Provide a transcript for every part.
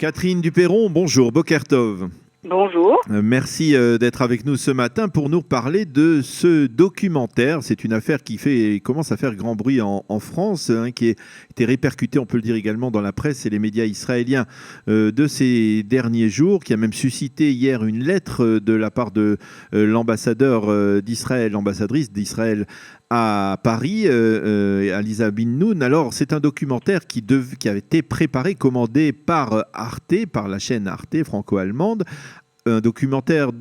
Catherine Duperron, bonjour, Boker Tov. Bonjour. Merci d'être avec nous ce matin pour nous parler de ce documentaire. C'est une affaire qui commence à faire grand bruit en France, qui a été répercutée, on peut le dire également, dans la presse et les médias israéliens de ces derniers jours, qui a même suscité hier une lettre de la part de l'ambassadeur d'Israël, l'ambassadrice d'Israël à Paris, Aliza Bin-Noun. Alors, c'est un documentaire qui a été préparé, commandé par Arte, par la chaîne Arte franco-allemande. Un documentaire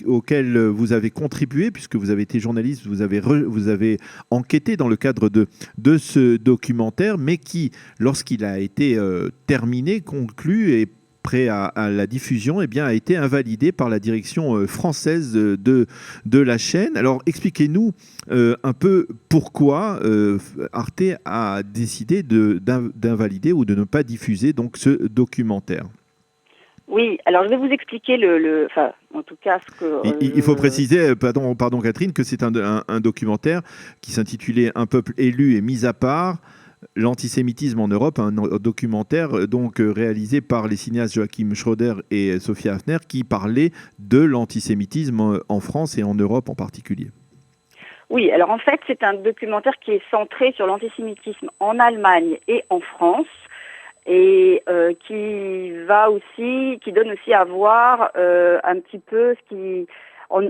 auquel vous avez contribué, puisque vous avez été journaliste, vous avez enquêté dans le cadre de ce documentaire, mais qui, lorsqu'il a été terminé, conclu et prêt à la diffusion, eh bien, a été invalidé par la direction française de la chaîne. Alors, expliquez-nous un peu pourquoi Arte a décidé d'invalider ou de ne pas diffuser donc, ce documentaire. Oui, alors je vais vous expliquer enfin, en tout cas ce que... Il faut préciser, pardon Catherine, que c'est un documentaire qui s'intitulait « Un peuple élu et mis à part ». L'antisémitisme en Europe, un documentaire donc réalisé par les cinéastes Joachim Schroeder et Sophia Hafner qui parlait de l'antisémitisme en France et en Europe en particulier. Oui, alors en fait c'est un documentaire qui est centré sur l'antisémitisme en Allemagne et en France et qui donne aussi à voir un petit peu ce qui...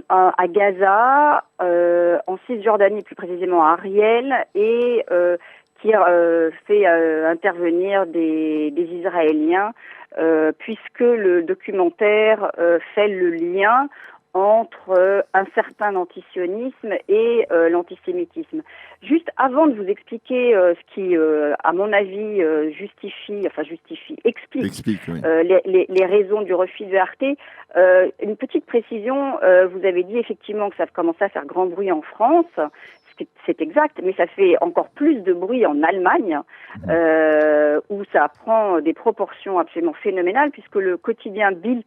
à Gaza, en Cisjordanie plus précisément à Ariel et qui fait intervenir des Israéliens puisque le documentaire fait le lien entre un certain antisionisme et l'antisémitisme. Juste avant de vous expliquer ce qui, à mon avis, explique oui. Les raisons du refus de Arte, une petite précision, vous avez dit effectivement que ça commençait à faire grand bruit en France. C'est exact, mais ça fait encore plus de bruit en Allemagne, où ça prend des proportions absolument phénoménales, puisque le quotidien Bild,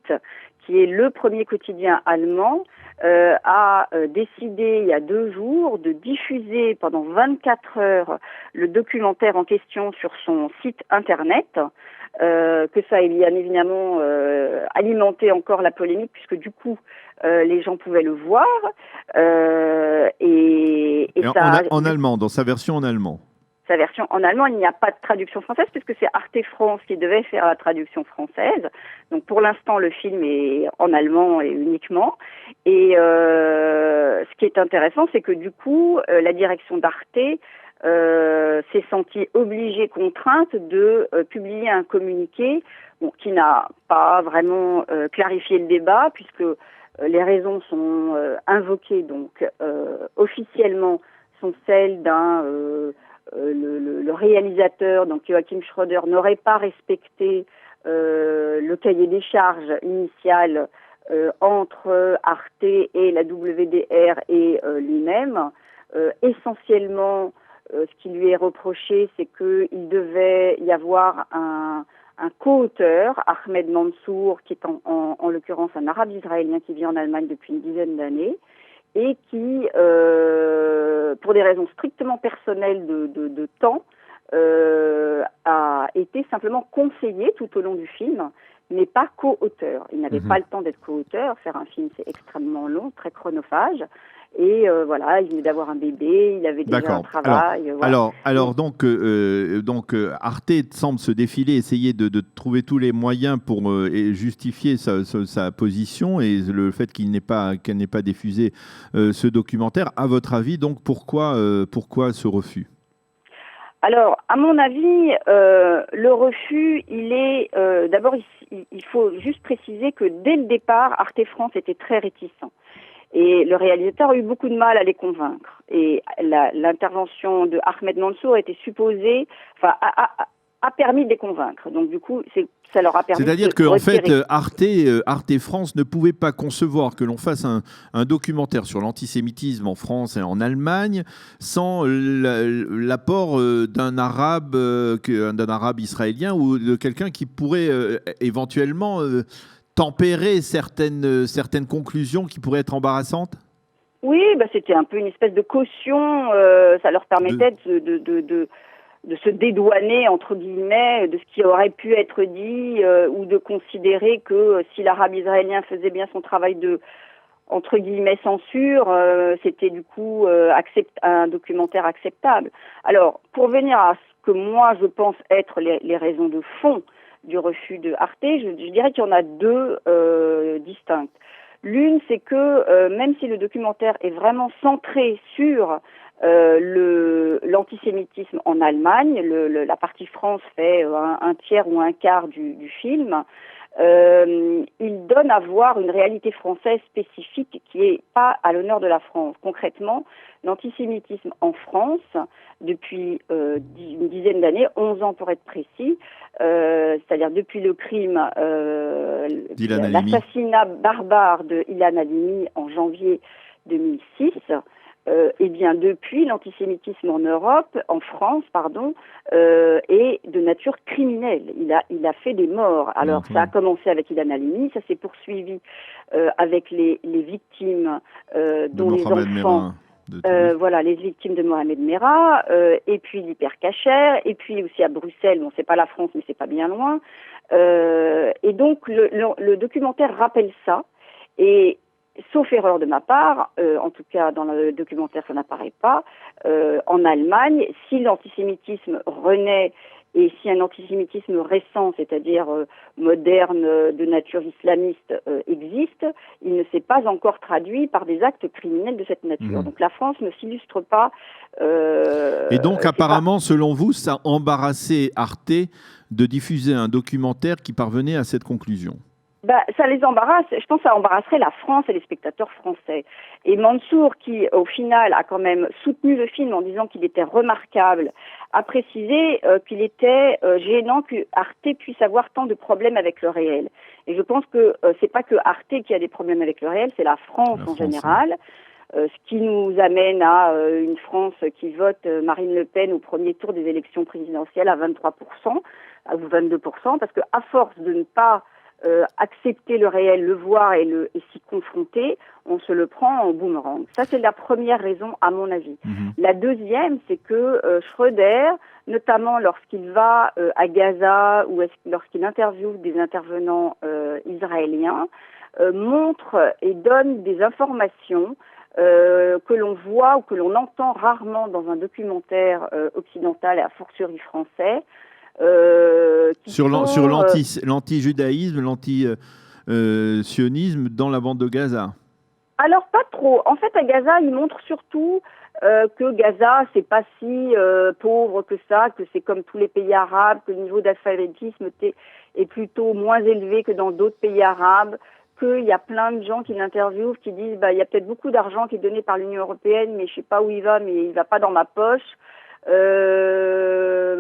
qui est le premier quotidien allemand, a décidé il y a 2 jours de diffuser pendant 24 heures le documentaire en question sur son site internet, que ça a bien évidemment alimenté encore la polémique, puisque du coup les gens pouvaient le voir. En allemand, dans sa version en allemand. Sa version en allemand, il n'y a pas de traduction française puisque c'est Arte France qui devait faire la traduction française. Donc pour l'instant, le film est en allemand et uniquement. Et ce qui est intéressant, c'est que du coup, la direction d'Arte s'est sentie obligée, contrainte de publier un communiqué qui n'a pas vraiment clarifié le débat puisque les raisons sont invoquées donc officiellement sont celles d'un le réalisateur, donc Joachim Schroeder, n'aurait pas respecté le cahier des charges initial entre Arte et la WDR et lui-même. Essentiellement, ce qui lui est reproché, c'est qu'il devait y avoir un co-auteur, Ahmed Mansour, qui est en l'occurrence un arabe israélien qui vit en Allemagne depuis une dizaine d'années, et qui, pour des raisons strictement personnelles de temps, a été simplement conseillé tout au long du film, mais pas co-auteur. Il n'avait pas le temps d'être co-auteur. Faire un film, c'est extrêmement long, très chronophage. Et voilà, il venait d'avoir un bébé, il avait déjà un travail. Alors donc Arte semble se défiler, essayer de trouver tous les moyens pour justifier sa position et le fait qu'elle n'ait pas diffusé ce documentaire. À votre avis, donc pourquoi ce refus ? Alors, à mon avis, le refus, il est... D'abord, il faut juste préciser que dès le départ, Arte France était très réticent. Et le réalisateur a eu beaucoup de mal à les convaincre. Et l'intervention de Ahmed Mansour était supposée, a permis de les convaincre. Donc du coup, ça leur a permis. C'est-à-dire qu'en fait, Arte France ne pouvait pas concevoir que l'on fasse un documentaire sur l'antisémitisme en France et en Allemagne sans l'apport d'un arabe israélien ou de quelqu'un qui pourrait éventuellement tempérer certaines conclusions qui pourraient être embarrassantes. Oui, c'était un peu une espèce de caution. Ça leur permettait de se dédouaner, entre guillemets, de ce qui aurait pu être dit, ou de considérer que si l'arabe israélien faisait bien son travail de, entre guillemets, censure, c'était du coup un documentaire acceptable. Alors, pour venir à ce que moi je pense être les raisons de fond du refus de Arte, je dirais qu'il y en a deux distinctes. L'une, c'est que même si le documentaire est vraiment centré sur l'antisémitisme en Allemagne, la partie France fait un tiers ou un quart du film, il donne à voir une réalité française spécifique qui n'est pas à l'honneur de la France. Concrètement, l'antisémitisme en France, depuis une dizaine d'années, 11 ans pour être précis, c'est-à-dire depuis le crime, l'assassinat barbare de Ilan Halimi en janvier 2006, eh bien, depuis, l'antisémitisme en Europe, en France, pardon, est de nature criminelle. Il a fait des morts. Alors, ça a commencé avec Ilan Halimi, ça s'est poursuivi avec les victimes dont les enfants... voilà, les victimes de Mohamed Merah, et puis l'hypercacher, et puis aussi à Bruxelles, bon, c'est pas la France, mais c'est pas bien loin. Et donc, le documentaire rappelle ça, et sauf erreur de ma part, en tout cas dans le documentaire ça n'apparaît pas, en Allemagne, si l'antisémitisme renaît et si un antisémitisme récent, c'est-à-dire moderne, de nature islamiste, existe, il ne s'est pas encore traduit par des actes criminels de cette nature. Donc la France ne s'illustre pas... et donc apparemment, selon vous, ça a embarrassé Arte de diffuser un documentaire qui parvenait à cette conclusion? Ça les embarrasse. Je pense que ça embarrasserait la France et les spectateurs français. Et Mansour, qui au final a quand même soutenu le film en disant qu'il était remarquable, a précisé qu'il était gênant que Arte puisse avoir tant de problèmes avec le réel. Et je pense que c'est pas que Arte qui a des problèmes avec le réel, c'est la France en général. Ce qui nous amène à une France qui vote Marine Le Pen au premier tour des élections présidentielles à 23% ou 22%, parce que à force de ne pas accepter le réel, le voir et s'y confronter, on se le prend en boomerang. Ça, c'est la première raison, à mon avis. La deuxième, c'est que Schröder, notamment lorsqu'il va à Gaza ou lorsqu'il interviewe des intervenants israéliens, montre et donne des informations que l'on voit ou que l'on entend rarement dans un documentaire occidental et à fortiori français, sur l'anti-judaïsme, l'anti-sionisme dans la bande de Gaza. Alors pas trop. En fait, à Gaza, il montre surtout que Gaza, c'est pas si pauvre que ça, que c'est comme tous les pays arabes, que le niveau d'alphabétisme est plutôt moins élevé que dans d'autres pays arabes, qu'il y a plein de gens qui l'interviewent, qui disent il y a peut-être beaucoup d'argent qui est donné par l'Union européenne, mais je sais pas où il va, mais il va pas dans ma poche.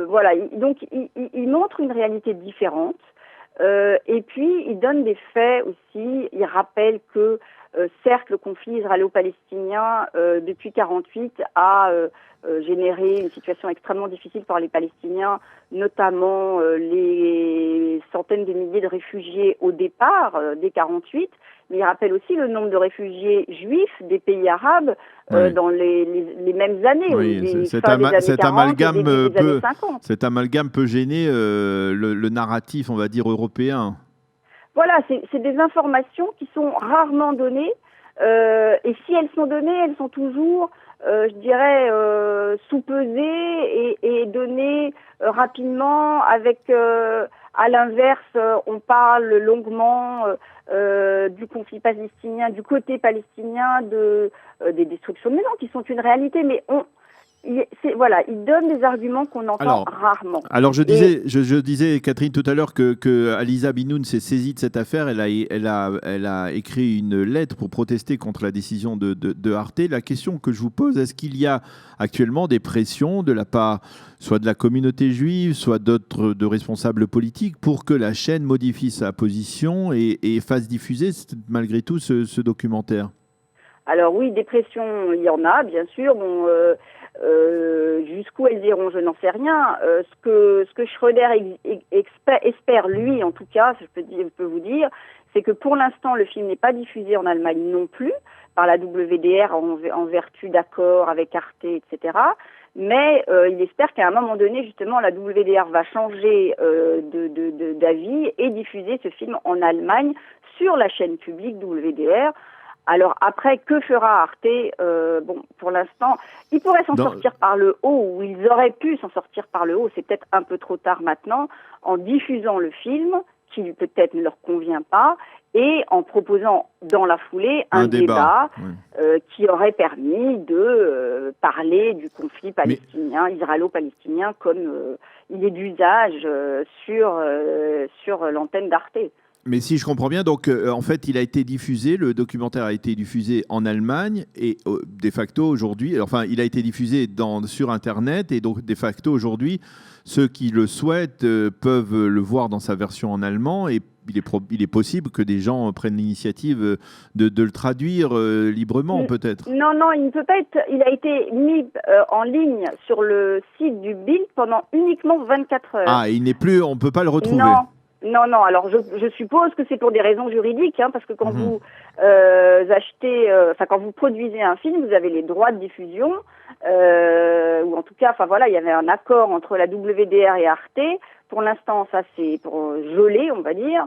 Voilà, donc il montre une réalité différente, et puis il donne des faits aussi. Il rappelle que certes le conflit israélo-palestinien depuis 1948 a généré une situation extrêmement difficile pour les Palestiniens, notamment les centaines de milliers de réfugiés au départ dès 1948. Mais il rappelle aussi le nombre de réfugiés juifs des pays arabes dans les mêmes années. Oui, cet amalgame peut gêner le narratif, on va dire, européen. Voilà, c'est des informations qui sont rarement données, et si elles sont données, elles sont toujours, je dirais, sous-pesées et données rapidement avec... à l'inverse, on parle longuement du conflit palestinien, du côté palestinien, des destructions de maisons qui sont une réalité, mais il donne des arguments qu'on entend rarement. Alors je disais, Catherine, tout à l'heure que Aliza Binoun s'est saisie de cette affaire. Elle a écrit une lettre pour protester contre la décision de Arte. La question que je vous pose, est-ce qu'il y a actuellement des pressions de la part soit de la communauté juive, soit de responsables politiques pour que la chaîne modifie sa position et fasse diffuser malgré tout ce documentaire? Alors oui, des pressions, il y en a, bien sûr. Bon, jusqu'où elles iront, je n'en sais rien. Ce que Schröder espère, lui, en tout cas, je peux vous dire, c'est que pour l'instant, le film n'est pas diffusé en Allemagne non plus, par la WDR en vertu d'accords avec Arte, etc. Mais il espère qu'à un moment donné, justement, la WDR va changer d'avis et diffuser ce film en Allemagne sur la chaîne publique WDR. Alors après, que fera Arte? Bon, pour l'instant, ils pourraient s'en sortir par le haut, ou ils auraient pu s'en sortir par le haut, c'est peut-être un peu trop tard maintenant, en diffusant le film, qui peut-être ne leur convient pas, et en proposant dans la foulée un débat qui aurait permis de parler du conflit palestinien, israélo-palestinien, comme il est d'usage sur l'antenne d'Arte. Mais si je comprends bien, donc en fait, le documentaire a été diffusé en Allemagne et de facto aujourd'hui, enfin, il a été diffusé sur Internet et donc de facto aujourd'hui, ceux qui le souhaitent peuvent le voir dans sa version en allemand et il est possible que des gens prennent l'initiative de le traduire librement, peut-être. Non, il ne peut pas être. Il a été mis en ligne sur le site du Bild pendant uniquement 24 heures. Ah, il n'est plus, on ne peut pas le retrouver. Non. Alors, je suppose que c'est pour des raisons juridiques, parce que quand vous quand vous produisez un film, vous avez les droits de diffusion, ou en tout cas, il y avait un accord entre la WDR et Arte. Pour l'instant, ça c'est pour geler, on va dire.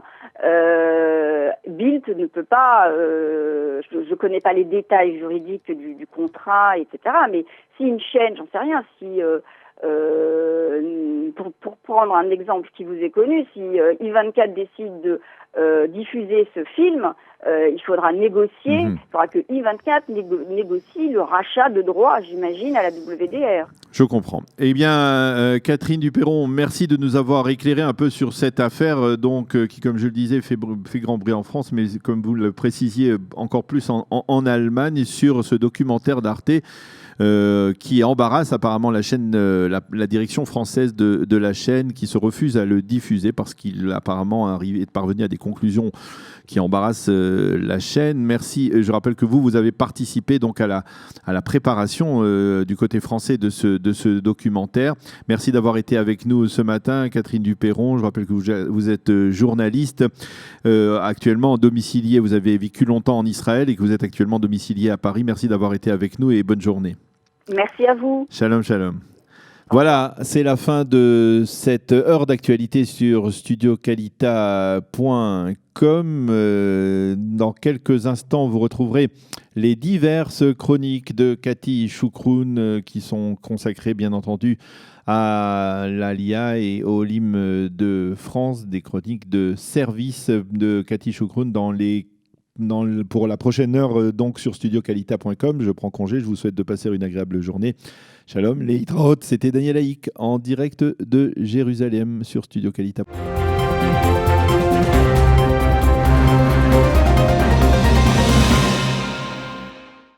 Bild ne peut pas, je connais pas les détails juridiques du contrat, etc. Mais si une chaîne, j'en sais rien, si pour prendre un exemple qui vous est connu, si I24 décide de diffuser ce film, il faudra négocier, il faudra que I24 négocie le rachat de droits, j'imagine, à la WDR. Je comprends. Eh bien, Catherine Duperron, merci de nous avoir éclairé un peu sur cette affaire, qui, comme je le disais, fait grand bruit en France, mais comme vous le précisiez, encore plus en Allemagne, sur ce documentaire d'Arte. Qui embarrasse apparemment la chaîne, la direction française de la chaîne, qui se refuse à le diffuser parce qu'il apparemment est parvenu à des conclusions qui embarrassent la chaîne. Merci. Je rappelle que vous avez participé donc à la préparation du côté français de ce documentaire. Merci d'avoir été avec nous ce matin, Catherine Duperron. Je rappelle que vous êtes journaliste, actuellement domiciliée. Vous avez vécu longtemps en Israël et que vous êtes actuellement domiciliée à Paris. Merci d'avoir été avec nous et bonne journée. Merci à vous. Shalom, shalom. Voilà, c'est la fin de cette heure d'actualité sur studiocalita.com. Dans quelques instants, vous retrouverez les diverses chroniques de Cathy Choukroun qui sont consacrées, bien entendu, à l'ALIA et au LIM de France, des chroniques de service de Cathy Choukroun pour la prochaine heure, donc sur studiocalita.com. Je prends congé, je vous souhaite de passer une agréable journée. Shalom, les Hitraot, c'était Daniel Haïk en direct de Jérusalem sur Studio Calita.